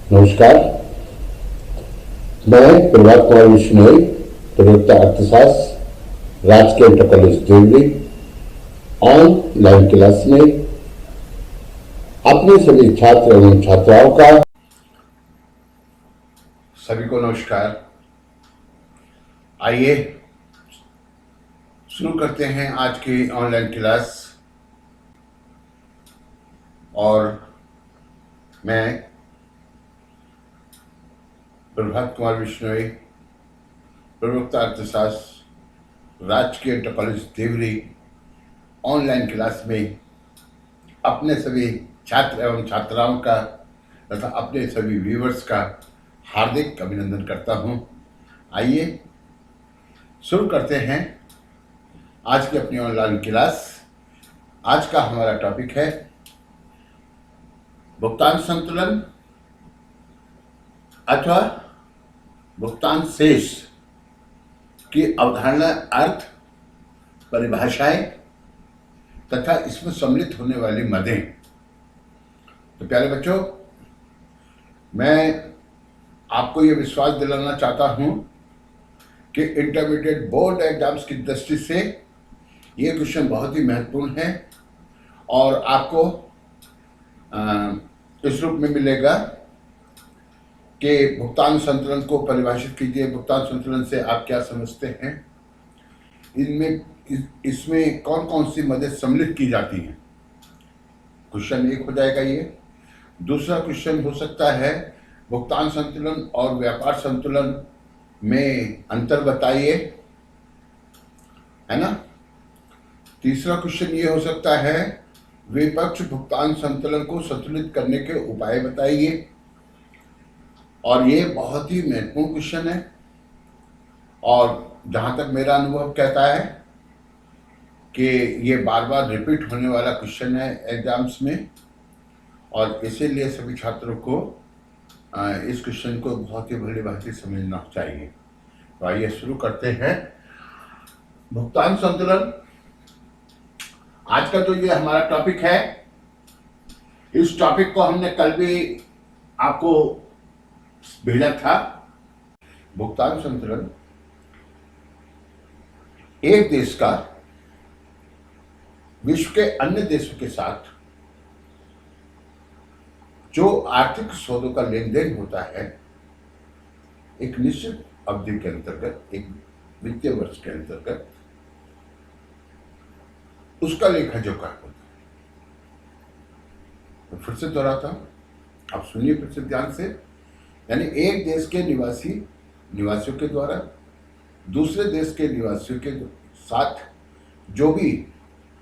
नमस्कार। मैं प्रभात कुमार विश्नोई, प्रवक्ता अर्थशास्त्र, राजकीय inter college Deori. Online class में अपने सभी छात्र एवं छात्राओं का सभी को नमस्कार। आइए शुरू करते हैं आज की ऑनलाइन क्लास। और मैं प्रभात कुमार विश्नोई, प्रवक्ता अर्थशास्त्र, राजकीय inter college Deori, online class में अपने सभी छात्र एवं छात्राओं का तथा अपने सभी व्यूवर्स का हार्दिक अभिनंदन करता हूं। आइए शुरू करते हैं आज की अपनी ऑनलाइन क्लास। आज का हमारा टॉपिक है भुगतान संतुलन अथवा भुगतान शेष की अवधारणा, अर्थ, परिभाषाएं तथा इसमें सम्मिलित होने वाली मदें। तो प्यारे बच्चों, मैं आपको ये विश्वास दिलाना चाहता हूं कि इंटरमीडिएट बोर्ड एग्जाम्स की दृष्टि से ये क्वेश्चन बहुत ही महत्वपूर्ण है और आपको इस रूप में मिलेगा कि भुगतान संतुलन को परिभाषित कीजिए। भुगतान संतुलन से आप क्या समझते हैं, इसमें कौन कौन सी मदद सम्मिलित की जाती हैं। क्वेश्चन एक हो जाएगा ये। दूसरा क्वेश्चन हो सकता है भुगतान संतुलन और व्यापार संतुलन में अंतर बताइए, है ना। तीसरा क्वेश्चन ये हो सकता है विपक्ष भुगतान संतुलन को संतुलित करने के उपाय बताइए। और ये बहुत ही महत्वपूर्ण क्वेश्चन है और जहां तक मेरा अनुभव कहता है कि ये बार बार रिपीट होने वाला क्वेश्चन है एग्जाम्स में और इसीलिए सभी छात्रों को इस क्वेश्चन को बहुत ही भली भांति समझना चाहिए। तो आइए शुरू करते हैं। भुगतान संतुलन आज का जो ये हमारा टॉपिक है, इस टॉपिक को हमने कल भी आपको भेजा था। भुगतान संतुलन एक देश का विश्व के अन्य देशों के साथ जो आर्थिक सौदों का लेन देन होता है एक निश्चित अवधि के अंतर्गत, एक वित्तीय वर्ष के अंतर्गत, उसका लेखा जोखा होता है। तो फिर से दोहराता हूं, आप सुनिए फिर से ध्यान से। यानी एक देश के निवासियों के द्वारा दूसरे देश के निवासियों के साथ जो भी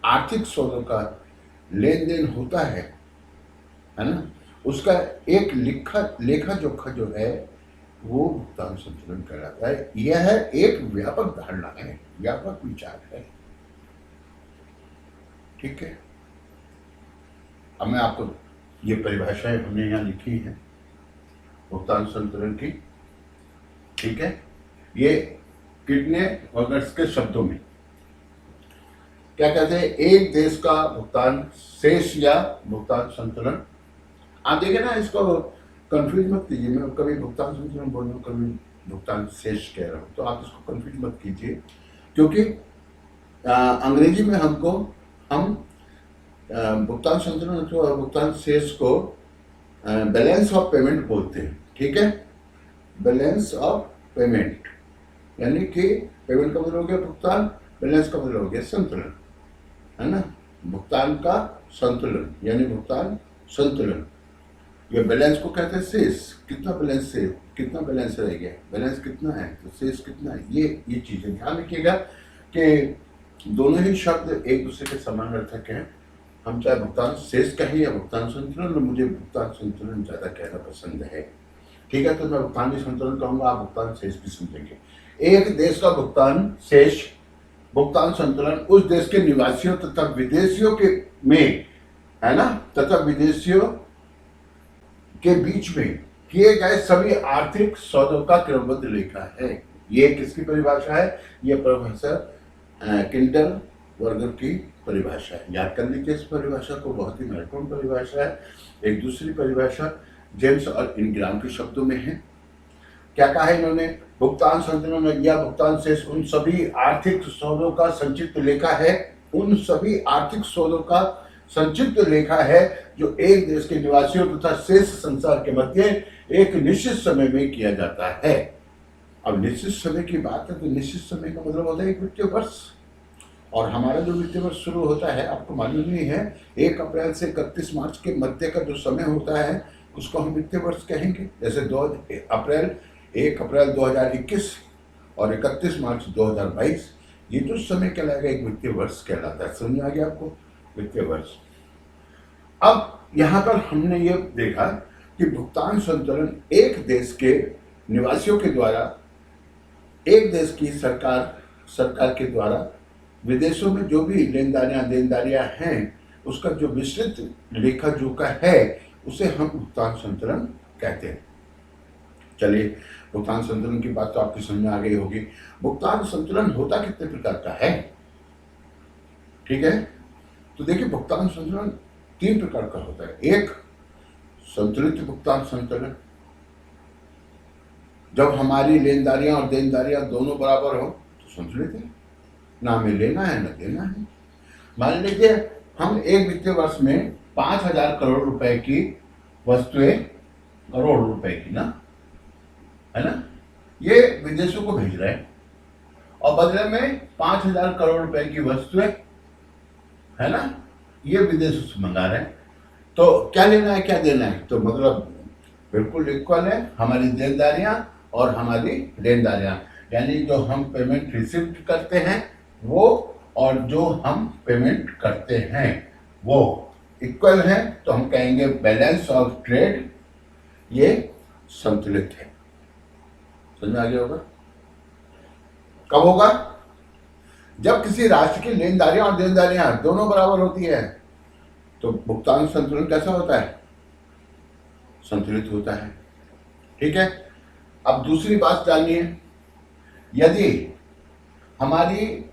आर्थिक सौदों का लेन देन होता है ना, उसका एक लेखा जोखा जो है वो भुगतान संतुलन कहलाता है। यह एक व्यापक धारणा है, व्यापक विचार है। ठीक है, अब मैं आपको ये परिभाषाएं हमने यहाँ लिखी है भुगतान संतुलन की। ठीक है, ये कितने वर्गर्स के शब्दों में क्या कहते हैं, एक देश का भुगतान शेष या भुगतान संतुलन। आप देखें ना, इसको कंफ्यूज मत कीजिए। मैं कभी भुगतान संतुलन बोल रहा हूँ, कभी भुगतान शेष कह रहा हूँ, तो आप इसको कंफ्यूज मत कीजिए। क्योंकि अंग्रेजी में हम भुगतान संतुलन अथवा भुगतान शेष को बैलेंस ऑफ पेमेंट बोलते हैं। ठीक है, बैलेंस ऑफ पेमेंट यानी कि पेमेंट का मतलब हो गया भुगतान, बैलेंस का मतलब हो गया संतुलन, है ना। भुगतान का संतुलन यानी भुगतान संतुलन। ये बैलेंस को कहते हैं शेष। कितना बैलेंस रह गया, बैलेंस कितना है तो शेष कितना है। ये चीजें ध्यान रखिएगा कि दोनों ही शब्द एक दूसरे के समान अर्थक हैं। हम चाहे भुगतान शेष कहें या भुगतान संतुलन, मुझे भुगतान संतुलन ज्यादा कहना पसंद है। ठीक है, तो मैं भुगतान भी संतुलन कहूंगा, आप भुगतान शेष भी समझेंगे। एक देश का भुगतान शेष, भुगतान संतुलन उस देश के निवासियों तथा विदेशियों के में, है ना, तथा विदेशियों के बीच में किए गए सभी आर्थिक सौदों का क्रमबद्ध लेखा है। ये किसकी परिभाषा है? ये परिभाषा किंडल वर्गर की परिभाषा है। याद कर लीजिए इस परिभाषा को, बहुत ही महत्वपूर्ण परिभाषा है। एक दूसरी परिभाषा जेम्स और इंग्राम के शब्दों में है। क्या कहा है इन्होंने? भुगतान संतुलन या भुगतान शेष उन सभी आर्थिक सौदों का संक्षिप्त लेखा है, उन सभी आर्थिक सौदों का संक्षिप्त लेखा है जो एक देश के निवासियों तथा शेष संसार के मध्य एक निश्चित समय में किया जाता है। अब निश्चित समय की बात है तो निश्चित समय का मतलब होता है एक वित्तीय वर्ष, और हमारा जो वित्तीय वर्ष शुरू होता है आपको मालूम नहीं है 1 अप्रैल से 31 मार्च के मध्य का जो समय होता है उसको हम वित्तीय वर्ष कहेंगे। जैसे 1 अप्रैल 2021 और 31 मार्च 2022 ये जो समय कहलाएगा एक वित्तीय वर्ष कहलाता है। समझ आ गया आपको? वित्तीय वर्ष। अब यहाँ पर हमने ये देखा कि भुगतान संतुलन एक देश के निवासियों के द्वारा एक देश की सरकार के द्वारा विदेशों में जो भी देनदारियां हैं उसका जो विस्तृत लेखा जोखा है उसे हम भुगतान संतुलन कहते हैं। चलिए, भुगतान संतुलन की बात तो आपकी समझ में आ गई होगी। भुगतान संतुलन होता कितने प्रकार का है? ठीक है, तो देखिए भुगतान संतुलन 3 प्रकार का होता है। एक, संतुलित भुगतान संतुलन, जब हमारी लेनदारियां और देनदारियां दोनों बराबर हो तो संतुलित है, ना हमें लेना है ना देना है। मान लीजिए हम एक वित्तीय वर्ष में 5,000 करोड़ रुपए की वस्तुएं, करोड़ रुपए की ना, है ना, ये विदेशों को भेज रहे हैं और बदले में 5,000 करोड़ रुपए की वस्तुएं, है ना, ये विदेशों से मंगा रहे हैं। तो क्या लेना है क्या देना है? तो मतलब बिल्कुल इक्वल है, हमारी देनदारियां और हमारी लेनदारियां, यानी जो हम पेमेंट रिसीव करते हैं वो और जो हम पेमेंट करते हैं वो इक्वल है, तो हम कहेंगे बैलेंस ऑफ ट्रेड ये संतुलित है। समझ में आ गया होगा? कब होगा? जब किसी राष्ट्र की लेनदारियां और देनदारियां दोनों बराबर होती है तो भुगतान संतुलन कैसा होता है? संतुलित होता है। ठीक है, अब दूसरी बात जानिए, यदि हमारी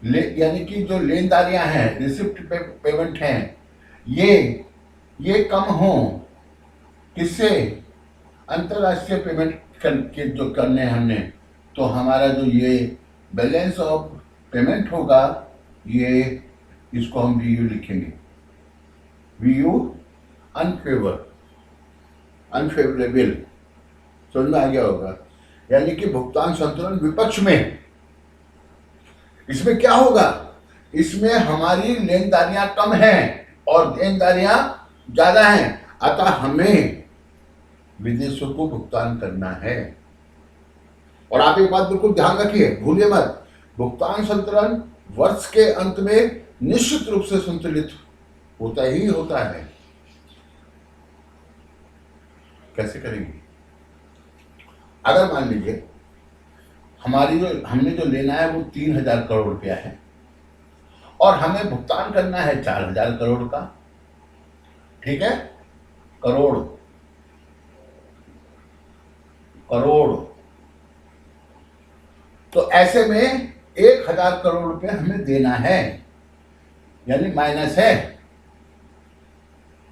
यानी कि जो लेनदारियां हैं, रिसिप्ट पेमेंट हैं, ये कम हो, किससे? अंतरराष्ट्रीय पेमेंट के जो करने हमने, तो हमारा जो ये बैलेंस ऑफ पेमेंट होगा, ये इसको हम VU लिखेंगे, VU अनफेवरेबल। समझ में आ गया होगा? यानी कि भुगतान संतुलन विपक्ष में। इसमें क्या होगा? इसमें हमारी लेनदारियां कम हैं और देनदारियां ज्यादा हैं, अतः हमें विदेशों को भुगतान करना है। और आप एक बात बिल्कुल ध्यान रखिए, भूलिए मत, भुगतान संतुलन वर्ष के अंत में निश्चित रूप से संतुलित होता ही होता है। कैसे करेंगे? अगर मान लीजिए हमने जो लेना है वो 3,000 करोड़ रुपया है और हमें भुगतान करना है 4,000 करोड़ का। ठीक है, करोड़, तो ऐसे में 1,000 करोड़ रुपए हमें देना है, यानी माइनस है,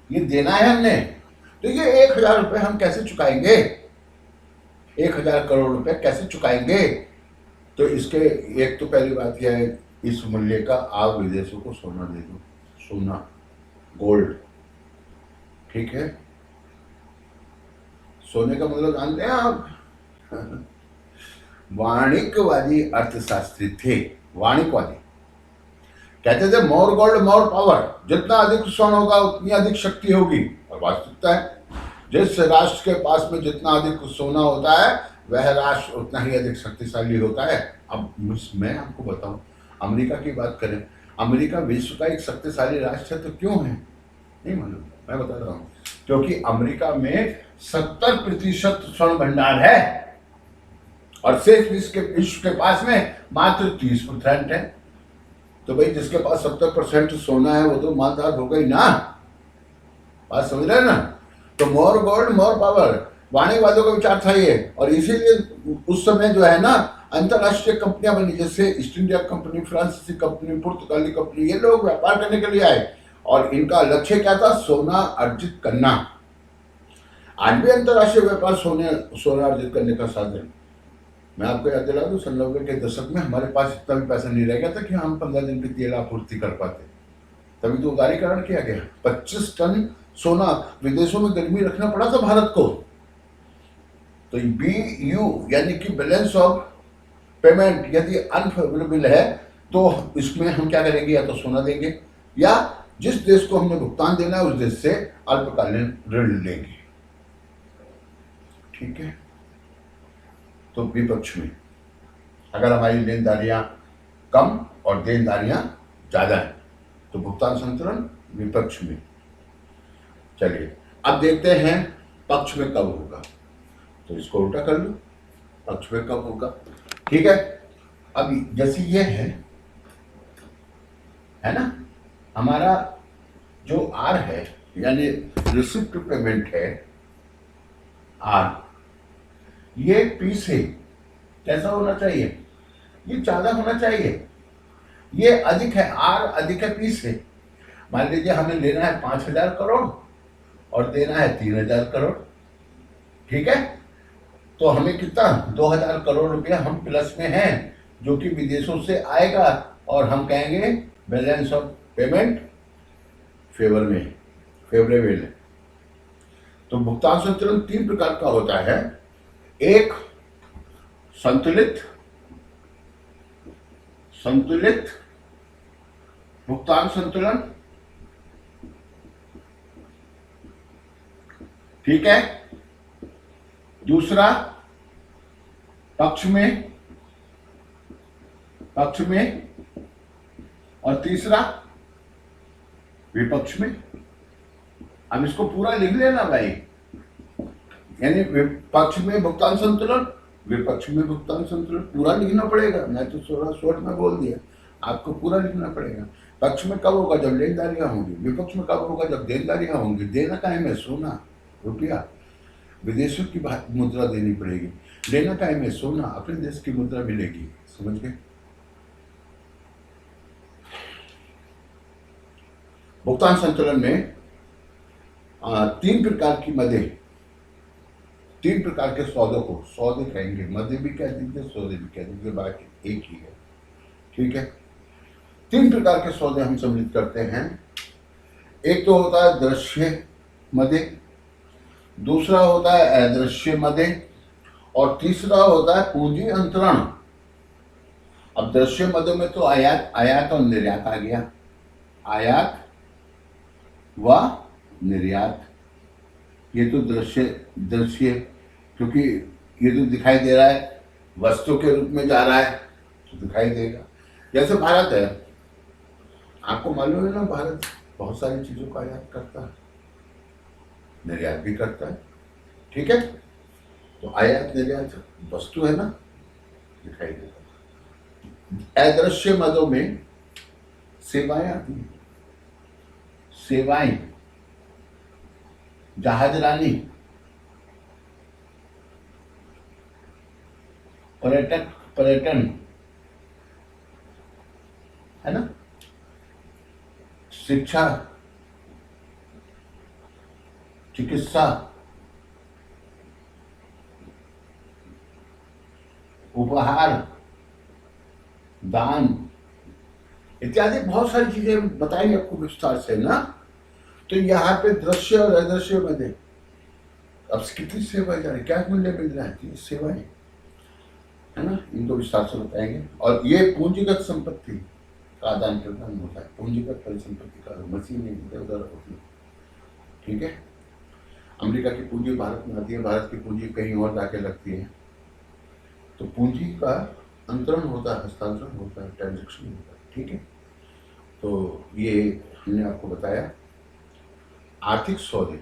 ये देना है हमने। तो ये 1,000 रुपए हम कैसे चुकाएंगे? 1,000 करोड़ रुपए कैसे चुकाएंगे? तो इसके एक तो पहली बात यह है, इस मूल्य का आप विदेशों को सोना दे दो, सोना, गोल्ड। ठीक है, सोने का मतलब जानते हैं आप? वाणिज्यवादी अर्थशास्त्री थे, वाणिज्यवादी। कहते थे मोर गोल्ड मोर पावर, जितना अधिक सोना होगा उतनी अधिक शक्ति होगी। और वास्तविकता है, जिस राष्ट्र के पास में जितना अधिक सोना होता है वह राष्ट्र उतना ही अधिक शक्तिशाली होता है। अब मैं आपको बताऊं, अमेरिका की बात करें, अमेरिका विश्व का एक शक्तिशाली राष्ट्र है, तो क्यों है? नहीं मालूम, मैं बता रहा हूँ, क्योंकि अमेरिका में 70% स्वर्ण भंडार है और शेष विश्व के पास में मात्र 30% है। तो भाई जिसके पास 70% सोना है वो तो मालदार होगा ही ना। बात समझ रहे हैं ना? तो मोर गोल्ड मोर पावर, वाणिज्यवादियों का विचार था ये। और इसीलिए उस समय जो है ना अंतरराष्ट्रीय कंपनियां बनी, जैसे ईस्ट इंडिया कंपनी, फ्रांसीसी कंपनी, पुर्तगाली कंपनी, ये लोग व्यापार करने के लिए आए और इनका लक्ष्य क्या था? सोना अर्जित करना। आज भी अंतर्राष्ट्रीय व्यापार सोना अर्जित करने का साधन। मैं आपको याद दिला दूं, सन 90 के दशक में हमारे पास इतना भी पैसा नहीं रह गया था कि हम 15 दिन की तेल आपूर्ति कर पाते। तभी तो उदारीकरण किया गया। 25 टन सोना विदेशों में गर्मी रखना पड़ा था भारत को। तो BU यानी कि बैलेंस ऑफ पेमेंट यदि अनफेवरेबल है तो इसमें हम क्या करेंगे, या तो सोना देंगे या जिस देश को हमने भुगतान देना है उस देश से अल्पकालीन ऋण लेंगे। ठीक है। तो विपक्ष में अगर हमारी लेनदारियां कम और देनदारियां ज्यादा है तो भुगतान संतुलन विपक्ष में। चलिए अब देखते हैं पक्ष में कब होगा। तो इसको उल्टा कर लो, पक्ष में कब होगा। ठीक है। अब जैसे ये है ना, हमारा जो R है यानी रिसिप्ट पेमेंट है R, ये P से कैसा होना चाहिए, ये ज्यादा होना चाहिए। ये अधिक है, R अधिक है P से। मान लीजिए हमें लेना है 5,000 करोड़ और देना है 3,000 करोड़। ठीक है। तो हमें कितना 2,000 करोड़ रुपया हम प्लस में हैं जो कि विदेशों से आएगा और हम कहेंगे बैलेंस ऑफ पेमेंट फेवर में, फेवरेबल है। तो भुगतान संतुलन 3 प्रकार का होता है। एक संतुलित भुगतान संतुलन, ठीक है। दूसरा पक्ष में और तीसरा विपक्ष में। अब इसको पूरा लिख लेना भाई, यानी पक्ष में भुगतान संतुलन, विपक्ष में भुगतान संतुलन, पूरा लिखना पड़ेगा। मैं तो थोड़ा शॉर्ट में बोल दिया, आपको पूरा लिखना पड़ेगा। पक्ष में कब होगा, जब लेनदारियां होंगी। विपक्ष में कब होगा, जब देनदारियां होंगी। देना काहे में, सोना रुपया, विदेशों की मुद्रा देनी पड़ेगी। लेना काहे में, सोना, अपने देश की मुद्रा मिलेगी। समझ गए। भुगतान संतुलन में 3 प्रकार की मदें, 3 प्रकार के सौदों को, सौदे कहेंगे, मदें भी कह दीजिए, सौदे भी कह दीजिए, बाकी एक ही है। ठीक है। 3 प्रकार के सौदे हम सम्मिलित करते हैं। एक तो होता है दृश्य मदे, दूसरा होता है अदृश्य मदे और तीसरा होता है पूंजी अंतरण। अब दृश्य मदों में तो आयात और निर्यात आ गया। आयात व निर्यात, ये तो दृश्य, क्योंकि ये तो दिखाई दे रहा है, वस्तु के रूप में जा रहा है तो दिखाई देगा। जैसे भारत है, आपको मालूम है ना, भारत बहुत सारी चीजों का आयात करता है, निर्यात भी करता है। ठीक है। तो आयात निर्यात वस्तु है ना, दिखाई देता है। अदृश्य मदों में सेवाएं आती हैं। सेवाएं, जहाजरानी, पर्यटन है ना, शिक्षा, चिकित्सा, उपहार, दान इत्यादि बहुत सारी चीजें बताएंगे आपको विस्तार से ना। तो यहाँ पे दृश्य और अदृश्य मदे, अब कितनी सेवाएं जा रही, क्या मूल्य मिल रहा है, सेवाएं है ना, इनको विस्तार से बताएंगे। और ये पूंजीगत संपत्ति का आदान प्रदान होता है, पूंजीगत परिसंपत्ति का, मशीन इधर उधर होती है। ठीक है। अमेरिका की पूंजी भारत में आती है, भारत की पूंजी कहीं और जाके लगती है। तो पूंजी का अंतरण होता है, हस्तांतरण होता है, ट्रांजैक्शन होता है। ठीक है। तो ये हमने आपको बताया आर्थिक सौदे,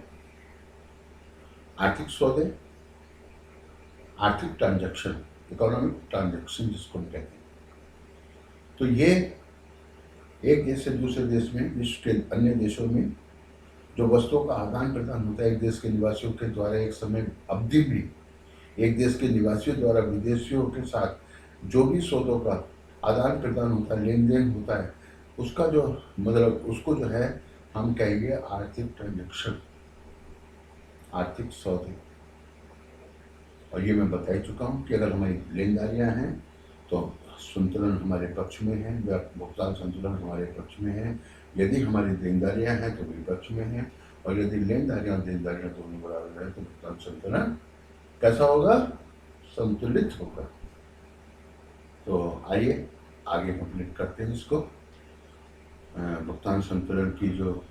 आर्थिक ट्रांजैक्शन, इकोनॉमिक ट्रांजैक्शन जिसको हम कहते हैं। तो ये एक देश से दूसरे देश में, विश्व के अन्य देशों में जो वस्तुओं का आदान प्रदान होता है, एक देश के निवासियों के द्वारा एक समय अवधि भी, एक देश के निवासियों द्वारा विदेशियों के साथ जो भी सौदों का आदान प्रदान होता है, लेन देन होता है, उसका जो मतलब उसको जो है हम कहेंगे आर्थिक ट्रांजैक्शन। आर्थिक सौदे, और ये मैं बता ही चुका हूँ कि अगर हमारी लेनदारियाँ हैं तो संतुलन हमारे पक्ष में है, भुगतान संतुलन हमारे पक्ष में है। यदि हमारी देनदारियाँ हैं तो विपक्ष में है, और यदि लेनदारियाँ और देनदारियाँ दोनों बराबर है तो भुगतान संतुलन कैसा होगा? संतुलित होगा। तो आइए आगे कंप्लीट करते हैं इसको। भुगतान संतुलन की जो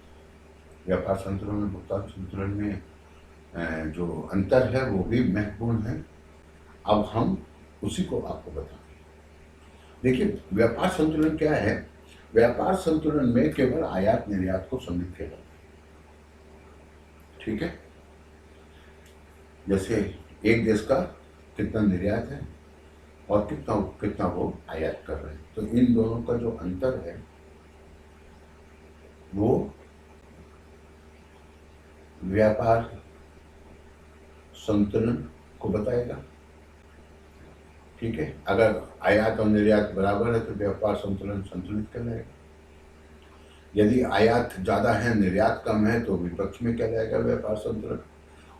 व्यापार संतुलन और भुगतान संतुलन में जो अंतर है वो भी महत्वपूर्ण है। अब हम उसी को आपको बताएंगे। देखिए, व्यापार संतुलन क्या है? व्यापार संतुलन में केवल आयात निर्यात को सम्मिलित किया जाता है, ठीक है। जैसे एक देश का कितना निर्यात है और कितना वो आयात कर रहे हैं, तो इन दोनों का जो अंतर है वो व्यापार संतुलन को बताएगा, ठीक है। अगर आयात और निर्यात बराबर है तो व्यापार संतुलन संतुलित कहलाएगा। यदि आयात ज्यादा है निर्यात कम है तो विपक्ष में कहलाएगा व्यापार संतुलन,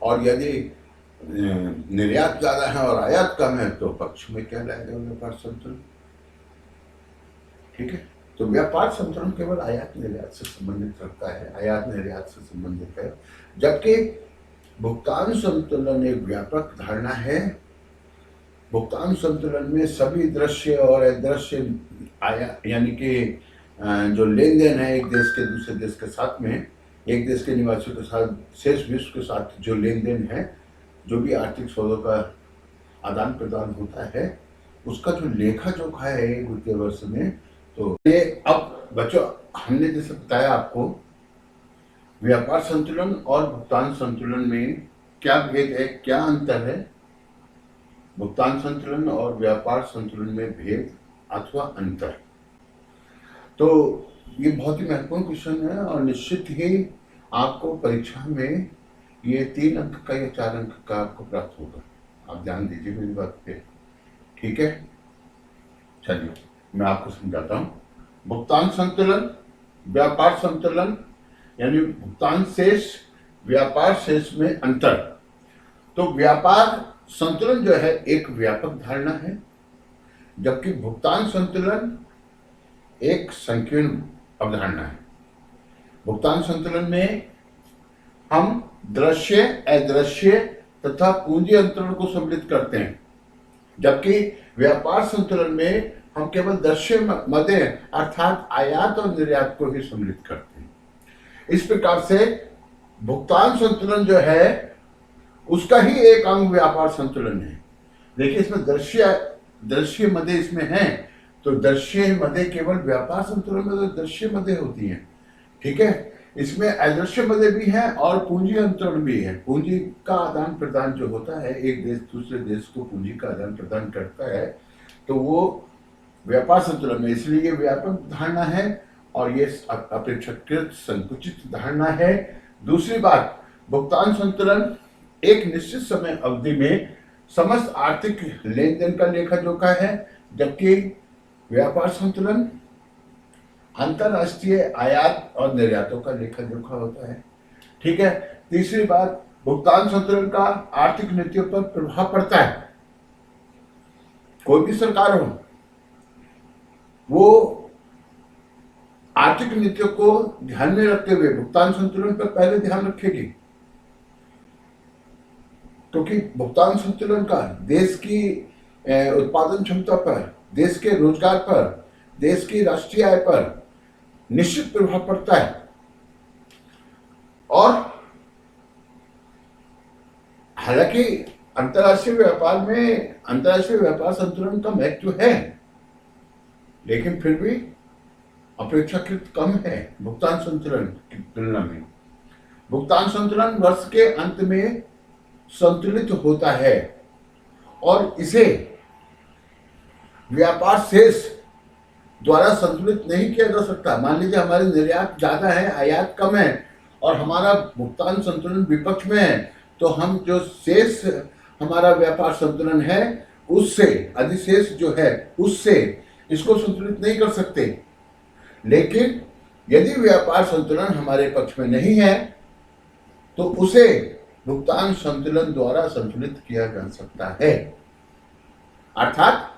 और यदि निर्यात ज्यादा है और आयात कम है तो पक्ष में कहलाएगा व्यापार संतुलन, ठीक है। तो व्यापार संतुलन केवल आयात निर्यात से संबंधित रखता है, आयात निर्यात से संबंधित है, जबकि भुगतान संतुलन एक व्यापक धारणा है। भुगतान संतुलन में सभी दृश्य और अदृश्य यानी कि जो लेन देन है एक देश के दूसरे देश के साथ में, एक देश के निवासियों के साथ शेष विश्व के साथ जो लेन देन है, जो भी आर्थिक सौदों का आदान प्रदान होता है, उसका जो लेखा जोखा है एक वित्तीय वर्ष में। तो ये अब बच्चों, हमने जैसे बताया आपको व्यापार संतुलन और भुगतान संतुलन में क्या भेद है, क्या अंतर है। भुगतान संतुलन और व्यापार संतुलन में भेद अथवा अंतर, तो ये बहुत ही महत्वपूर्ण क्वेश्चन है और निश्चित ही आपको परीक्षा में ये 3 अंक का या 4 अंक का आपको प्राप्त होगा। आप ध्यान दीजिए मेरी बात पे, ठीक है। चलिए मैं आपको समझाता हूँ। भुगतान संतुलन, व्यापार संतुलन, यानी भुगतान शेष व्यापार शेष में अंतर। तो व्यापार संतुलन जो है एक व्यापक धारणा है, जबकि भुगतान संतुलन एक संकीर्ण अवधारणा है। भुगतान संतुलन में हम दृश्य, अदृश्य तथा पूंजी अंतरण को सम्मिलित करते हैं, जबकि व्यापार संतुलन में हम केवल दृश्य मदे अर्थात आयात और निर्यात को ही सम्मिलित करते हैं। इस प्रकार से भुगतान संतुलन जो है उसका ही एक अंग व्यापार संतुलन है। देखिए, इसमें दृश्य मदे इसमें है, तो दृश्य मदे केवल व्यापार संतुलन में तो दृश्य मदे होती है, ठीक है। इसमें अदृश्य मदे भी है और पूंजी अंतरण भी है। पूंजी का आदान प्रदान जो होता है, एक देश दूसरे देश को पूंजी का आदान प्रदान करता है, तो वो व्यापार संतुलन में, इसलिए ये व्यापक धारणा है और ये अपेक्षाकृत संकुचित धारणा है। दूसरी बात, भुगतान संतुलन एक निश्चित समय अवधि में समस्त आर्थिक लेन देन का लेखा जोखा है, जबकि व्यापार संतुलन अंतरराष्ट्रीय आयात और निर्यातों का लेखा जोखा होता है, ठीक है। तीसरी बात, भुगतान संतुलन का आर्थिक नीतियों पर प्रभाव पड़ता है। कोई भी सरकार हो, वो आर्थिक नीतियों को ध्यान में रखते हुए भुगतान संतुलन पर पहले ध्यान रखेगी, क्योंकि भुगतान संतुलन का देश की उत्पादन क्षमता पर, देश के रोजगार पर, देश की राष्ट्रीय आय पर निश्चित प्रभाव पड़ता है। और हालांकि अंतर्राष्ट्रीय व्यापार संतुलन का महत्व है, लेकिन फिर भी अपेक्षाकृत कम है भुगतान संतुलन की तुलना में। भुगतान संतुलन वर्ष के अंत में संतुलित होता है और इसे व्यापार शेष द्वारा संतुलित नहीं किया जा सकता। मान लीजिए हमारी निर्यात ज्यादा है, आयात कम है और हमारा भुगतान संतुलन विपक्ष में है, तो हम जो शेष हमारा व्यापार संतुलन है उससे, अधिशेष जो है उससे इसको संतुलित नहीं कर सकते। लेकिन यदि व्यापार संतुलन हमारे पक्ष में नहीं है तो उसे भुगतान संतुलन द्वारा संतुलित किया जा सकता है। अर्थात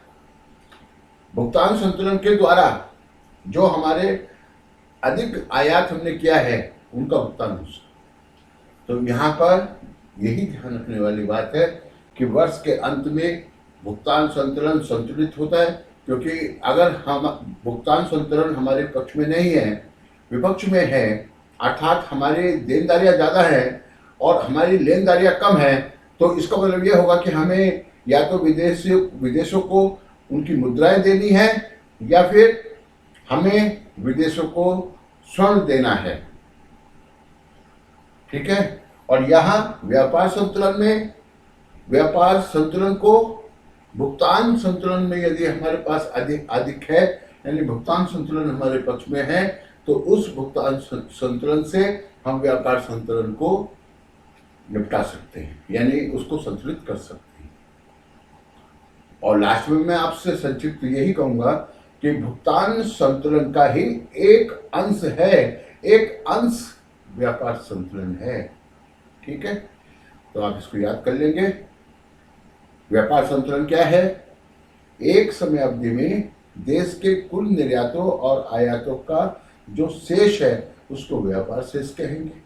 भुगतान संतुलन के द्वारा जो हमारे अधिक आयात हमने किया है उनका भुगतान हो सकता। तो यहाँ पर यही ध्यान रखने वाली बात है कि वर्ष के अंत में भुगतान संतुलन संतुलित होता है, क्योंकि अगर हम भुगतान संतुलन हमारे पक्ष में नहीं है, विपक्ष में है, अर्थात हमारी देनदारियां ज़्यादा है और हमारी लेनदारियां कम है, तो इसका मतलब ये होगा कि हमें या तो विदेशों को उनकी मुद्राएं देनी है या फिर हमें विदेशों को स्वर्ण देना है। ठीक है। और यहाँ व्यापार संतुलन में, व्यापार संतुलन को भुगतान संतुलन में यदि हमारे पास अधिक है, यानी भुगतान संतुलन हमारे पक्ष में है, तो उस भुगतान संतुलन से हम व्यापार संतुलन को निपटा सकते हैं, यानी उसको संतुलित कर सकते हैं। और लास्ट में मैं आपसे संक्षिप्त यही कहूंगा कि भुगतान संतुलन का ही एक अंश है, एक अंश व्यापार संतुलन है। ठीक है, तो आप इसको याद कर लेंगे। व्यापार संतुलन क्या है? एक समय अवधि में देश के कुल निर्यातों और आयातों का जो शेष है उसको व्यापार शेष कहेंगे।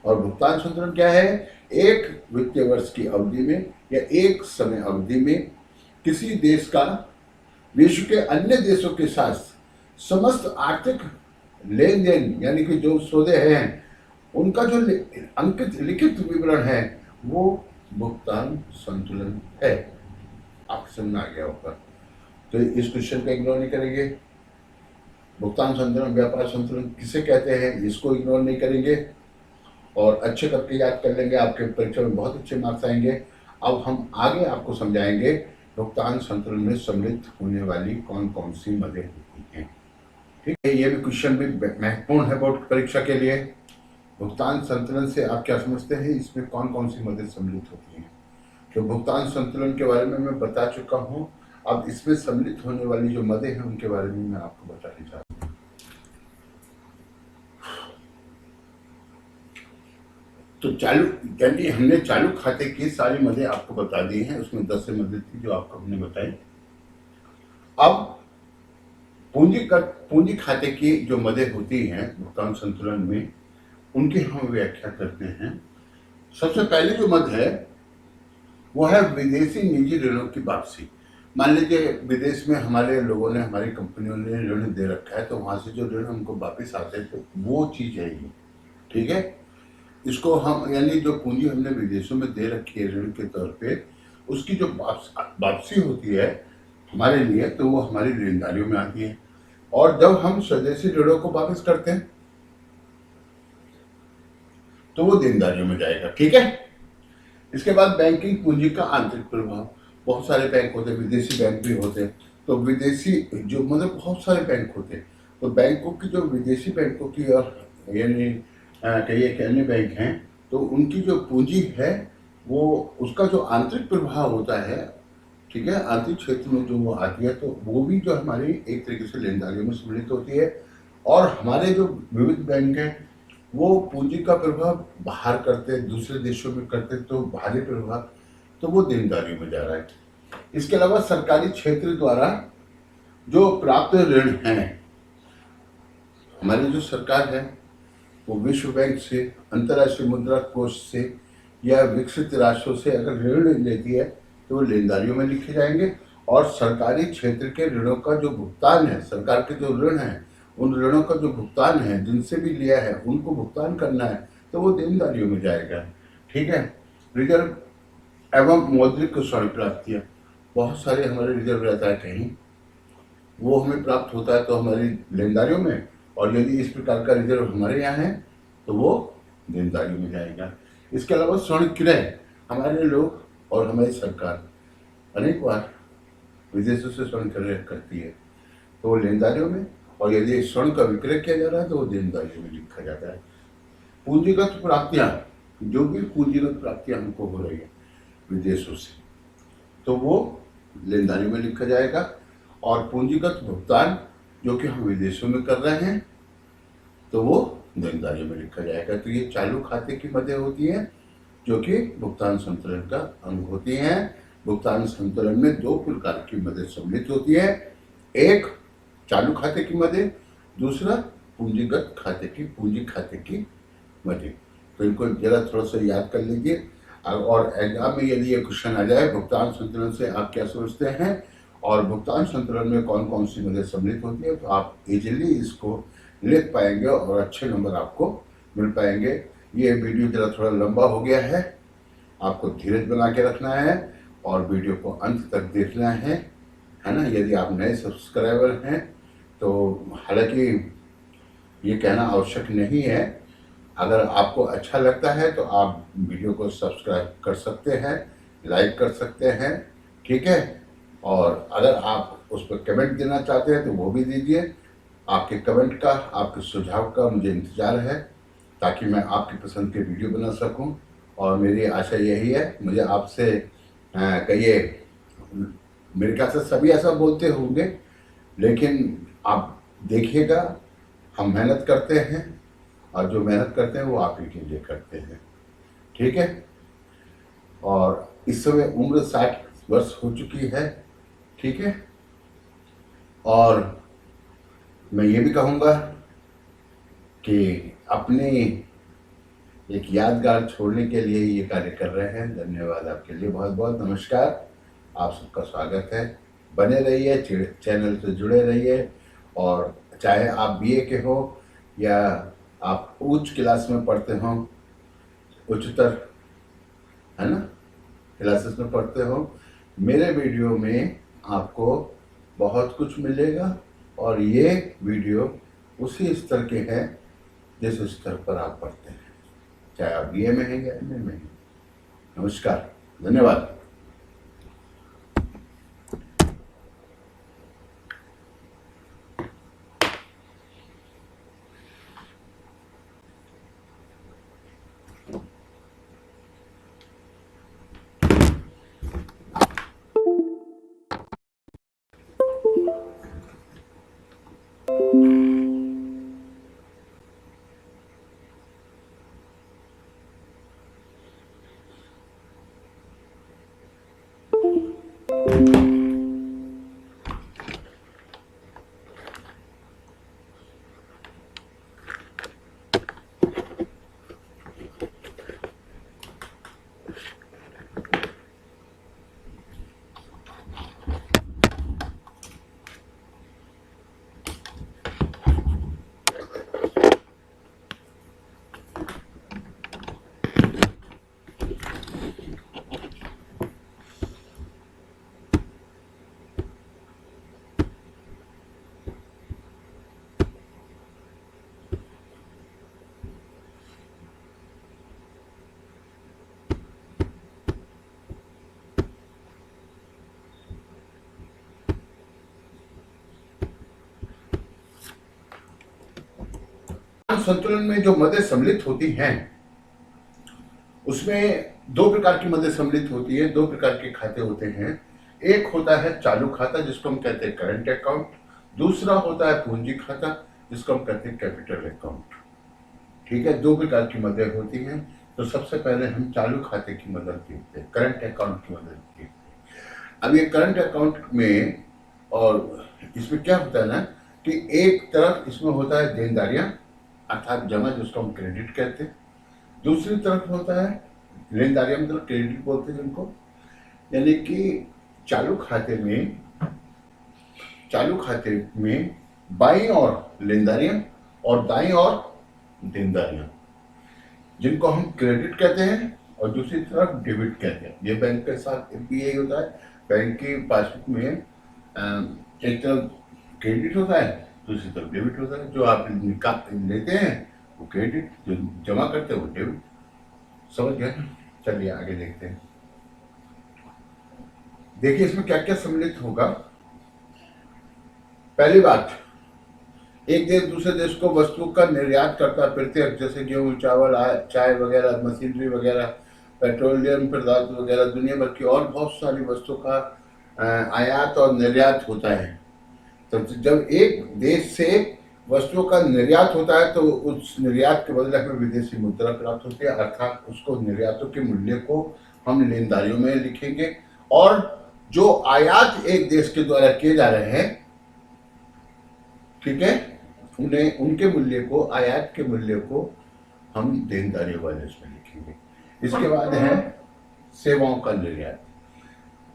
और भुगतान संतुलन क्या है? एक वित्तीय वर्ष की अवधि में या एक समय अवधि में किसी देश का विश्व के अन्य देशों के साथ समस्त आर्थिक लेन देन, यानी कि जो सौदे हैं उनका जो अंकित लिखित विवरण है वो भुगतान संतुलन है। आप समझ में आ गया होगा। तो इस क्वेश्चन को इग्नोर नहीं करेंगे। भुगतान संतुलन, व्यापार संतुलन किसे कहते हैं, इसको इग्नोर नहीं करेंगे और अच्छे करके याद कर लेंगे। आपके परीक्षा में बहुत अच्छे मार्क्स आएंगे। अब हम आगे आपको समझाएंगे भुगतान संतुलन में सम्मिलित होने वाली कौन कौन सी मदें होती हैं। ठीक है, ये भी क्वेश्चन भी महत्वपूर्ण है बोर्ड परीक्षा के लिए। भुगतान संतुलन से आप क्या समझते हैं, इसमें कौन कौन सी मदें सम्मिलित होती हैं? तो भुगतान संतुलन के बारे में मैं बता चुका हूँ। अब इसमें सम्मिलित होने वाली जो मदें हैं उनके बारे में मैं आपको बताने चाहता हूँ। तो चालू, यानी हमने चालू खाते की सारी मदें आपको बता दी हैं। उसमें 10 मदें थी जो आपको हमने बताई। अब पूंजी खाते की जो मदें होती हैं भुगतान संतुलन में, उनकी हम व्याख्या करते हैं। सबसे पहली जो मद है वो है विदेशी निजी ऋणों की वापसी। मान लीजिए विदेश में हमारे लोगों ने, हमारी कंपनियों ने ऋण दे रखा है, तो वहां से जो ऋण हमको वापस आते हैं, तो वो चीज है ये। ठीक है, इसको हम, यानी जो पूंजी हमने विदेशों में दे रखी है ऋण के तौर पे, उसकी जो वापसी होती है हमारे लिए, तो वो हमारी लेनदारियों में आती है। और जब हम स्वदेशी ऋणों को वापस करते हैं तो वो देनदारियों में जाएगा। ठीक है, इसके बाद बैंकिंग पूंजी का आंतरिक प्रभाव। बहुत सारे बैंक होते हैं, विदेशी बैंक भी होते हैं। तो विदेशी जो, मतलब बहुत सारे बैंक होते हैं, तो बैंकों की जो विदेशी बैंकों की और यानी कई एक अन्य बैंक हैं, तो उनकी जो पूंजी है वो, उसका जो आंतरिक प्रभाव होता है, ठीक है, आंतरिक क्षेत्र में जो वो आती है, तो वो भी जो हमारी एक तरीके से लेनदारियों में सम्मिलित होती है। और हमारे जो विविध बैंक हैं वो पूंजी का प्रभाव बाहर करते, दूसरे देशों में करते, तो बाहरी प्रभाव, तो वो देनदारियों में जा रहा है। इसके अलावा सरकारी क्षेत्र द्वारा जो प्राप्त ऋण हैं, हमारी जो सरकार है वो विश्व बैंक से, अंतर्राष्ट्रीय मुद्रा कोष से या विकसित राष्ट्रों से अगर ऋण लेती है तो वो लेनदारियों में लिखे जाएंगे। और सरकारी क्षेत्र के ऋणों का जो भुगतान है, सरकार के जो ऋण है, उन ऋणों का जो भुगतान है, जिनसे भी लिया है उनको भुगतान करना है, तो वो देनदारियों में जाएगा। ठीक है, रिजर्व एवं मौद्रिक स्वर्ण प्राप्तियाँ, बहुत सारे हमारे रिजर्व रहता है कहीं, वो हमें प्राप्त होता है तो हमारी लेनदारियों में, और यदि इस प्रकार का रिजर्व हमारे यहाँ है तो वो देनदारियों में जाएगा। इसके अलावा स्वर्ण क्रय, हमारे लोग और हमारी सरकार अनेक बार विदेशों से स्वर्ण क्रय करती है, तो वो लेनदारियों में, और यदि स्वर्ण का विक्रय किया जा रहा है तो वो देनदारियों में लिखा जाता है। पूंजीगत प्राप्तियां, जो भी पूंजीगत प्राप्तियां हमको हो रही है विदेशों से, तो वो लेनदारियों में लिखा जाएगा। और पूंजीगत भुगतान जो कि हम विदेशों में कर रहे हैं, तो वो देनदारियों में लिखा जाएगा। तो ये चालू खाते की मदें होती हैं जो कि भुगतान संतुलन का अंग होती हैं। भुगतान संतुलन में दो प्रकार की मदें सम्मिलित होती है, एक चालू खाते की मदें, दूसरा पूंजीगत खाते की पूंजी खाते की मदें। तो इनको जरा थोड़ा सा याद कर लीजिए, और एग्जाम में यदि ये क्वेश्चन आ जाए भुगतान संतुलन से आप क्या समझते हैं और भुगतान संतुलन में कौन कौन सी मदें सम्मिलित होती है, तो आप इजीली इसको लिख पाएंगे और अच्छे नंबर आपको मिल पाएंगे। ये वीडियो जरा थोड़ा लंबा हो गया है, आपको धीरज बना के रखना है और वीडियो को अंत तक देखना है ना। यदि आप नए सब्सक्राइबर हैं तो हालांकि ये कहना आवश्यक नहीं है, अगर आपको अच्छा लगता है तो आप वीडियो को सब्सक्राइब कर सकते हैं, लाइक कर सकते हैं, ठीक है। और अगर आप उस पर कमेंट देना चाहते हैं तो वो भी दीजिए। आपके कमेंट का, आपके सुझाव का मुझे इंतज़ार है, ताकि मैं आपकी पसंद के वीडियो बना सकूं। और मेरी आशा यही है, मुझे आपसे कहिए, मेरे ख्याल से सभी ऐसा बोलते होंगे, लेकिन आप देखिएगा, हम मेहनत करते हैं और जो मेहनत करते हैं वो आप ही के लिए करते हैं, ठीक है। और इस समय उम्र 60 वर्ष हो चुकी है, ठीक है। और मैं ये भी कहूँगा कि अपनी एक यादगार छोड़ने के लिए ये कार्य कर रहे हैं। धन्यवाद आपके लिए, बहुत बहुत नमस्कार, आप सबका स्वागत है। बने रहिए, चैनल से जुड़े रहिए, और चाहे आप बीए के हो या आप उच्च क्लास में पढ़ते हो, उच्चतर, है ना, क्लासेस में पढ़ते हो, मेरे वीडियो में आपको बहुत कुछ मिलेगा। और ये वीडियो उसी स्तर के हैं जिस स्तर पर आप पढ़ते हैं, चाहे आप बीए में हैं या एमए में हैं। नमस्कार, धन्यवाद। संतुलन में जो मदें सम्मिलित होती हैं उसमें दो प्रकार की मदें सम्मिलित होती है, दो प्रकार के खाते होते हैं। एक होता है चालू खाता, जिसको हम कहते हैं करंट अकाउंट, दूसरा होता है पूंजी खाता, जिसको हम कहते हैं कैपिटल अकाउंट, ठीक है। दो प्रकार की मदें होती हैं। तो सबसे पहले हम चालू खाते की मदद देखते हैं, करंट अकाउंट की मदद देखते हैं। अब ये करंट अकाउंट में, और इसमें क्या होता है ना कि एक तरफ इसमें होता है देनदारियां अर्थात जमा, जिसको हम क्रेडिट कहते हैं, दूसरी तरफ होता है लेनदारियां, मतलब क्रेडिट बोलते हैं जिनको। यानी कि चालू खाते में बाईं ओर लेनदारियां और दाईं ओर देनदारियां, जिनको हम क्रेडिट कहते हैं और दूसरी तरफ डेबिट कहते हैं। ये बैंक के साथ भी यही होता है, बैंक की पासबुक में एक तरफ क्रेडिट होता है, दूसरी तरफ डेबिट होता है। जो आप लेते हैं वो क्रेडिट, जो जमा करते हैं वो डेबिट। समझ गए? चलिए आगे देखते हैं। देखिए इसमें क्या क्या सम्मिलित होगा। पहली बात, एक देश दूसरे देश को वस्तु का निर्यात करता प्रत्यक्ष, जैसे गेहूं, चावल, चाय वगैरह, मशीनरी वगैरह, पेट्रोलियम पदार्थ वगैरह, दुनिया भर की और बहुत सारी वस्तुओं का आयात और निर्यात होता है। तो जब एक देश से वस्तुओं का निर्यात होता है तो उस निर्यात के बदले हमें विदेशी मुद्रा प्राप्त होती है, अर्थात उसको निर्यातों के मूल्य को हम लेनदारियों में लिखेंगे। और जो आयात एक देश के द्वारा किए जा रहे हैं, ठीक है, उन्हें उनके मूल्य को, आयात के मूल्य को हम देनदारियों वाले उसमें लिखेंगे। इसके बाद है सेवाओं का निर्यात,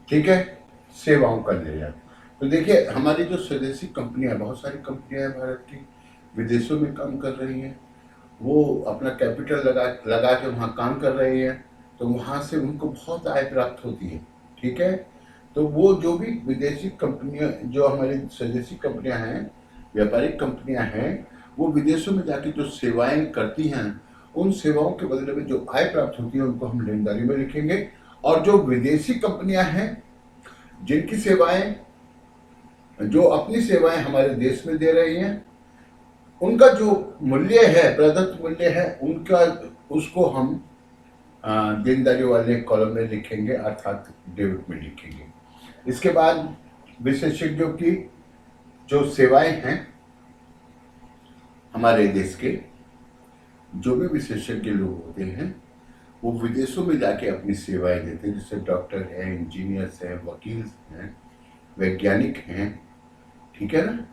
ठीक है, सेवाओं का निर्यात। तो देखिए हमारी जो स्वदेशी कंपनियां, बहुत सारी कंपनियां हैं भारत की, विदेशों में काम कर रही हैं, वो अपना कैपिटल लगा के वहाँ काम कर रही हैं, तो वहाँ से उनको बहुत आय प्राप्त होती है, ठीक है। तो वो जो भी विदेशी कंपनियां, जो हमारी स्वदेशी कंपनियां हैं, व्यापारिक कंपनियां हैं, वो विदेशों में जाके जो सेवाएं करती हैं, उन सेवाओं के बदले में जो आय प्राप्त होती है उनको हम लेनदारी में लिखेंगे। और जो विदेशी कंपनियां हैं जिनकी सेवाएं, जो अपनी सेवाएं हमारे देश में दे रही हैं, उनका जो मूल्य है, प्रदत्त मूल्य है उनका, उसको हम देनदारी वाले कॉलम में लिखेंगे, अर्थात डेबिट में लिखेंगे। इसके बाद विशेषज्ञों की जो सेवाएं हैं, हमारे देश के जो भी विशेषज्ञ लोग होते हैं वो विदेशों में जाके अपनी सेवाएं देते हैं, जैसे डॉक्टर हैं, इंजीनियर्स हैं, वकील हैं, वैज्ञानिक हैं, ठीक है ना।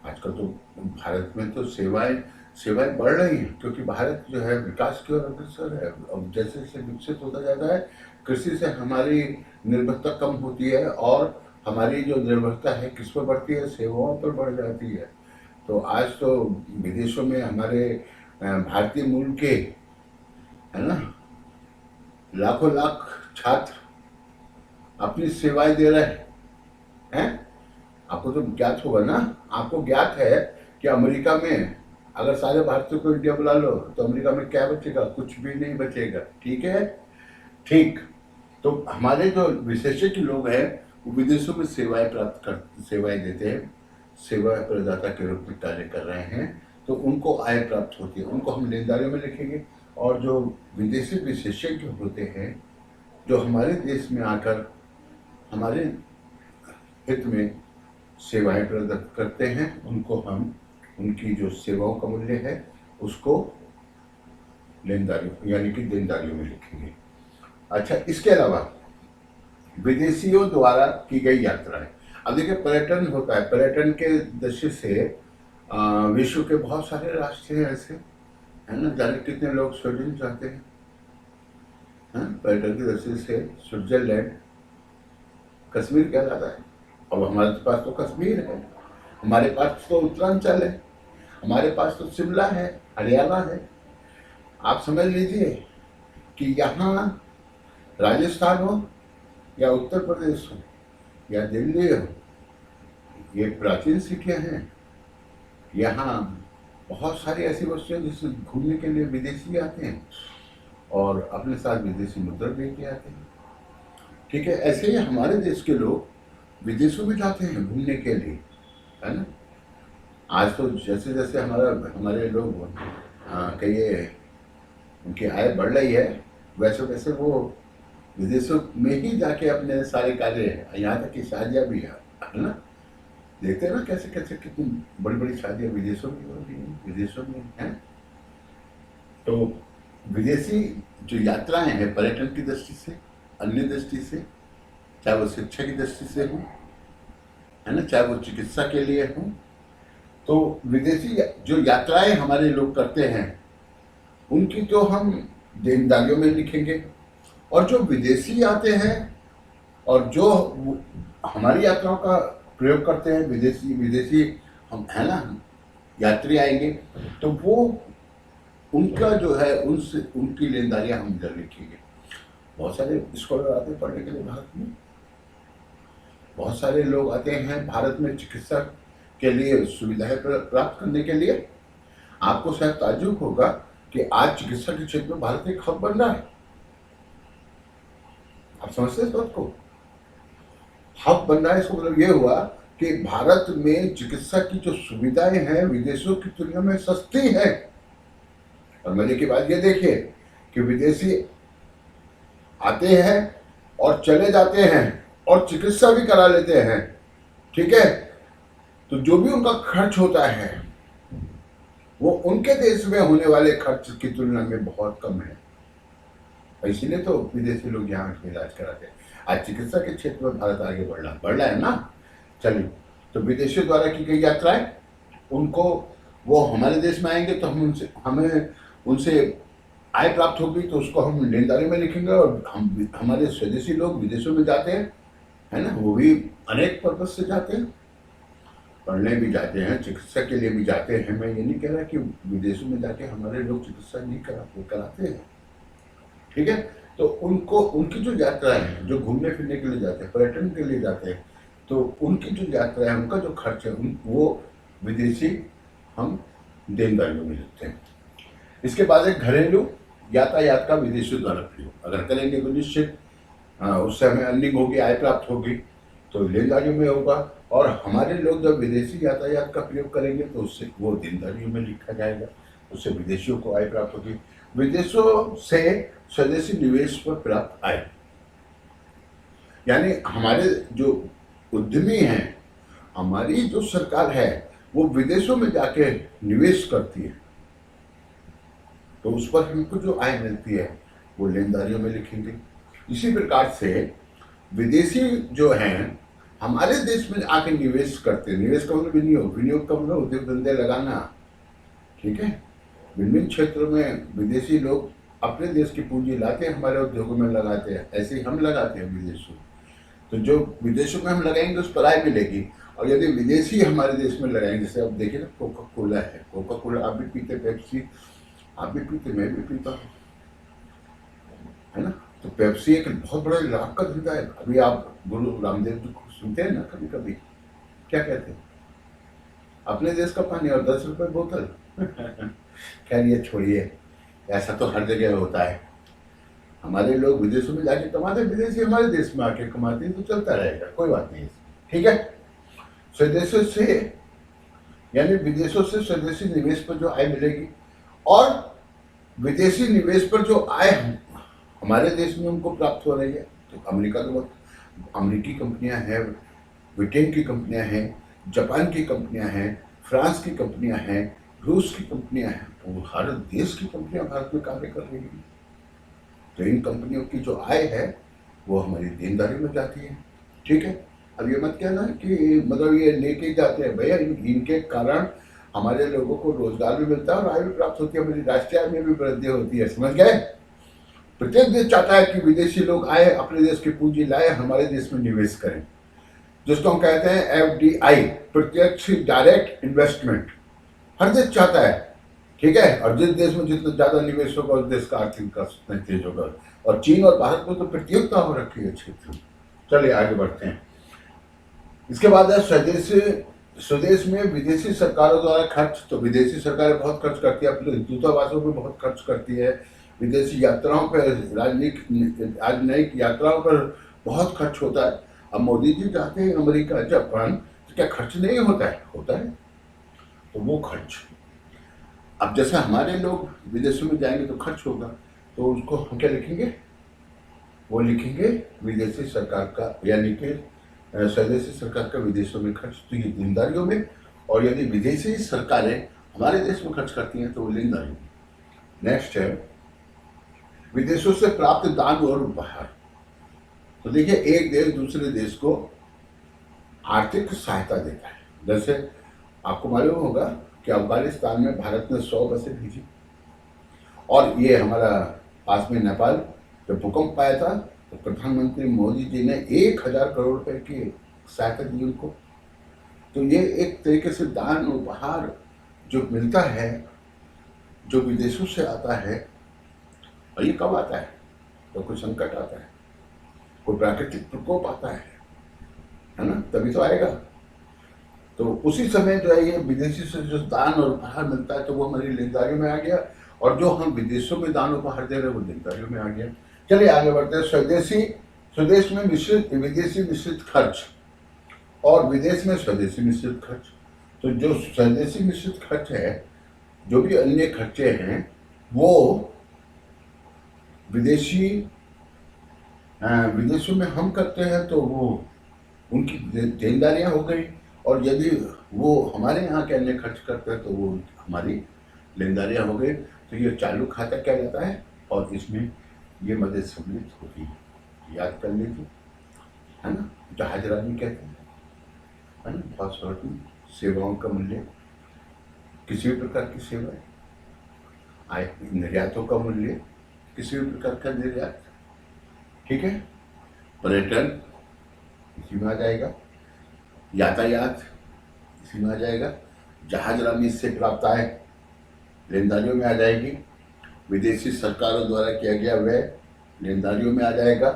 आजकल तो भारत में तो सेवाएं बढ़ रही हैं, क्योंकि भारत जो है विकास की ओर अग्रसर है। अब जैसे जैसे विकसित होता जाता है, कृषि से हमारी निर्भरता कम होती है और हमारी जो निर्भरता है किस पर बढ़ती है, सेवाओं पर बढ़ जाती है। तो आज तो विदेशों में हमारे भारतीय मूल के, है ना, लाखों लाख छात्र अपनी सेवाएं दे रहे हैं। आपको तो ज्ञात होगा ना, आपको ज्ञात है कि अमेरिका में अगर सारे भारतीयों को इंडिया बुला लो तो अमेरिका में क्या बचेगा? कुछ भी नहीं बचेगा, ठीक है। ठीक, तो हमारे जो विशेषज्ञ लोग हैं वो विदेशों में सेवाएं देते हैं, सेवा प्रदाता के रूप में कार्य कर रहे हैं, तो उनको आय प्राप्त होती है, उनको हम लेनदारियों में लिखेंगे। और जो विदेशी विशेषज्ञ होते हैं जो हमारे देश में आकर हमारे हित में सेवाएं प्रदत्त करते हैं, उनको हम, उनकी जो सेवाओं का मूल्य है उसको लेनदारियों यानी कि देनदारियों में लिखेंगे। अच्छा, इसके अलावा विदेशियों द्वारा की गई यात्राएं, अब देखिए पर्यटन होता है, पर्यटन के दृष्टि से विश्व के बहुत सारे राष्ट्र हैं ऐसे, है ना। जाने कितने लोग स्वीडन जाते हैं, पर्यटन की दृष्टि से स्विट्जरलैंड, कश्मीर कहलाता है। अब हमारे पास तो कश्मीर है, हमारे पास तो उत्तरांचल है, हमारे पास तो शिमला है, हरियाणा है। आप समझ लीजिए कि यहाँ राजस्थान हो या उत्तर प्रदेश हो या दिल्ली हो, ये प्राचीन सिटियाँ हैं। यहाँ बहुत सारी ऐसी वस्तुएं जिससे घूमने के लिए विदेशी आते हैं और अपने साथ विदेशी मुद्रा लेके आते हैं, ठीक है। ऐसे ही हमारे देश के लोग विदेशों में जाते हैं घूमने के लिए, है ना। आज तो जैसे जैसे हमारे लोग कहिए उनकी आय बढ़ रही है, वैसे वैसे वो विदेशों में ही जाके अपने सारे कार्य, यहाँ तक की शादियाँ भी है ना, देखते हैं ना कैसे कैसे कितनी बड़ी बड़ी शादियाँ विदेशों में हो रही हैं, विदेशों में हैं। तो विदेशी जो यात्राएं हैं पर्यटन की दृष्टि से, अन्य दृष्टि से, चाहे वो शिक्षा की दृष्टि से हो, है ना, चाहे वो चिकित्सा के लिए हो, तो विदेशी जो यात्राएं हमारे लोग करते हैं उनकी तो हम देनदारियों में लिखेंगे। और जो विदेशी आते हैं और जो हमारी यात्राओं का प्रयोग करते हैं, विदेशी हम, है ना, यात्री आएंगे, तो वो उनका जो है उनसे उनकी लेनदारियां हम इधर लिखेंगे। बहुत सारे स्कॉलर आते हैं पढ़ने के लिए भारत में, बहुत सारे लोग आते हैं भारत में चिकित्सा के लिए सुविधाएं प्राप्त करने के लिए। आपको शायद ताज्जुब होगा कि आज चिकित्सा के क्षेत्र में भारत एक हब बन रहा है। आप समझते हैं इस बात को? हब बन रहा है, इसको मतलब ये हुआ कि भारत में चिकित्सा की जो सुविधाएं हैं विदेशों की तुलना में सस्ती है। और मजे की बात ये देखिए कि विदेशी आते हैं और चले जाते हैं और चिकित्सा भी करा लेते हैं, ठीक है। तो जो भी उनका खर्च होता है वो उनके देश में होने वाले खर्च की तुलना में बहुत कम है। इसीलिए तो विदेशी लोग यहाँ के इलाज कराते हैं। आज चिकित्सा के क्षेत्र में भारत आगे बढ़ रहा है ना। चलिए, तो विदेशियों द्वारा की गई यात्राएं, उनको वो हमारे देश में आएंगे तो हमें उनसे आय प्राप्त होगी, तो उसको हम लेनदारी में लिखेंगे। और हमारे स्वदेशी लोग विदेशों में जाते हैं, है ना, वो भी अनेक पर्पज से जाते हैं, पढ़ने भी जाते हैं, चिकित्सा के लिए भी जाते हैं। मैं ये नहीं कह रहा कि विदेशों में जाके हमारे लोग चिकित्सा नहीं कराते हैं, ठीक है। तो उनको उनकी जो यात्रा है, जो घूमने फिरने के लिए जाते हैं, पर्यटन के लिए जाते हैं, तो उनकी जो यात्रा है, उनका जो खर्च है, वो विदेशी हम देनदारियों में लेते हैं। इसके बाद एक घरेलू यातायात का विदेशियों द्वारा प्रयोग अगर करेंगे तो निश्चित उससे हमें अर्निंग होगी, आय प्राप्त होगी, तो लेनदारियों में होगा। और हमारे लोग जब विदेशी यातायात का प्रयोग करेंगे तो उससे वो देनदारियों में लिखा जाएगा, उससे विदेशियों को आय प्राप्त होगी। विदेशों से स्वदेशी निवेश पर प्राप्त आय, यानी हमारे जो उद्यमी हैं, हमारी जो सरकार है, वो विदेशों में जाके निवेश करती है, तो उस पर हमको जो आय मिलती है वो लेनदारियों में लिखेंगे। इसी प्रकार से विदेशी जो हैं हमारे देश में आके निवेश करते हैं। निवेश का मतलब विनियोग का मतलब उद्योग धंधे लगाना, ठीक है। विभिन्न क्षेत्रों में विदेशी लोग अपने देश की पूंजी लाते हैं, हमारे उद्योगों में लगाते हैं, ऐसे ही हम लगाते हैं विदेशों। तो जो विदेशों में हम लगाएंगे उस पर आय मिलेगी। और यदि विदेशी हमारे देश में लगाएंगे, जैसे आप देखिए ना, कोका कोला है, कोका कोला आप भी पीते, पेप्सी आप भी पीते, मैं भी पीता हूँ, है ना। तो पेप्सी एक बहुत बड़ा लाभ का धंधा है। अभी आप गुरु रामदेव जी को सुनते हैं ना, कभी कभी क्या कहते हैं, अपने देश का पानी और 10 रुपए बोतल। खैर ये छोड़िए, ऐसा तो हर जगह होता है। हमारे लोग विदेशों में जाके कमाते, विदेशी हमारे देश में आके कमाते हैं, तो चलता रहेगा, कोई बात नहीं, ठीक है। स्वदेशों से यानी विदेशों से स्वदेशी निवेश पर जो आय मिलेगी, और विदेशी निवेश पर जो आय हमारे देश में उनको प्राप्त हो रही है, तो अमेरिका के अमेरिकी कंपनियां हैं, ब्रिटेन की कंपनियां हैं, जापान की कंपनियां हैं, फ्रांस की कंपनियां हैं, रूस की कंपनियां हैं, तो हर देश की कंपनियां भारत में कार्य कर रही हैं। तो इन कंपनियों की जो आय है वो हमारी देनदारी में जाती है, ठीक है। अब ये मत कहना कि मतलब ये लेके जाते हैं, भैया इनके कारण हमारे लोगों को रोजगार भी मिलता है और आय भी प्राप्त होती है, हमारी राष्ट्रीय आय में भी वृद्धि होती है, समझ गए। प्रत्येक देश चाहता है कि विदेशी लोग आए, अपने देश की पूंजी लाए, हमारे देश में निवेश करें, जिसको हम कहते हैं FDI, प्रत्यक्ष डायरेक्ट इन्वेस्टमेंट। हर देश चाहता है, ठीक है। और जिस देश में जितना ज्यादा निवेश होगा उस देश का आर्थिक विकास उतना तेज होगा। और चीन और भारत में तो प्रतियोगिता हो रखी है क्षेत्र में। चलिए आगे बढ़ते हैं। इसके बाद है स्वदेश में विदेशी सरकारों द्वारा खर्च। तो विदेशी सरकारें बहुत खर्च करती है, अपने दूतावासों पर बहुत खर्च करती है, विदेशी यात्राओं पर, राजनयिक यात्राओं पर बहुत खर्च होता है। अब मोदी जी जाते हैं अमेरिका, जापान, तो क्या खर्च नहीं होता है? होता है। तो वो खर्च, अब जैसे हमारे लोग विदेशों में जाएंगे तो खर्च होगा, तो उसको हम क्या लिखेंगे? वो लिखेंगे विदेशी सरकार का, यानी कि स्वदेशी सरकार का विदेशों में खर्च, तो ये देनदारियों में। और यदि विदेशी सरकारें हमारे देश में खर्च करती हैं तो वो लेनदारियों में। नेक्स्ट है विदेशों से प्राप्त दान और उपहार। तो देखिए, एक देश दूसरे देश को आर्थिक सहायता देता है। जैसे आपको मालूम होगा कि अफगानिस्तान में भारत ने 100 बसें भेजी, और ये हमारा पास में नेपाल जब भूकंप आया था तो प्रधानमंत्री मोदी जी ने 1000 करोड़ रुपए की सहायता दी उनको। तो ये एक तरीके से दान उपहार जो मिलता है, जो विदेशों से आता है। और ये कब आता है? तो कोई संकट आता है, कोई प्राकृतिक प्रकोप आता है ना, तभी तो आएगा। तो उसी समय जो है ये विदेशी से जो दान और उपहार मिलता है, तो वो हमारी लेनदारियों में आ गया, और जो हम विदेशों में दान उपहार दे रहे हैं वो देनदारियों में आ गया। चलिए आगे बढ़ते हैं। स्वदेश में विदेशी मिश्रित खर्च और विदेश में स्वदेशी मिश्रित खर्च। तो जो स्वदेशी मिश्रित खर्च है, जो भी अन्य खर्चे हैं, वो विदेशों में हम करते हैं तो वो उनकी देनदारियां हो गई, और यदि वो हमारे यहाँ के अन्य खर्च करते हैं तो वो हमारी लेनदारियां हो गई तो ये चालू खाता कहलाता है और इसमें ये मदद सम्मिलित होती है। याद कर लीजिए, है ना। जहाजरानी कहते हैं, है ना। पासवर्ड सेवाओं का मूल्य, किसी भी प्रकार की सेवाएं, आय निर्यातों का मूल्य, किसी भी प्रकार का निर्यात, ठीक है। पर्यटन इसी में आ जाएगा, यातायात इसी में आ जाएगा, जहाजरानी इससे प्राप्त आय लेनदारियों में आ जाएगी, विदेशी सरकारों द्वारा किया गया व्यय लेनदारियों में आ जाएगा,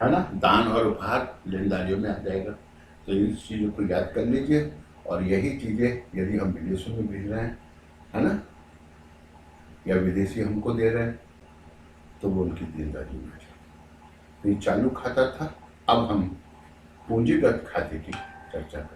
है ना। दान और उपहार लेनदारियों में आ जाएगा। तो इन चीज़ों को याद कर लीजिए और यही चीज़ें यदि हम विदेशों में भेज रहे हैं, है ना, या विदेशी हमको दे रहे हैं तो वो उनकी देनदारी में आ जाएगी। तो ये चालू खाता था। अब हम पूंजीगत खाते की चर्चा करें।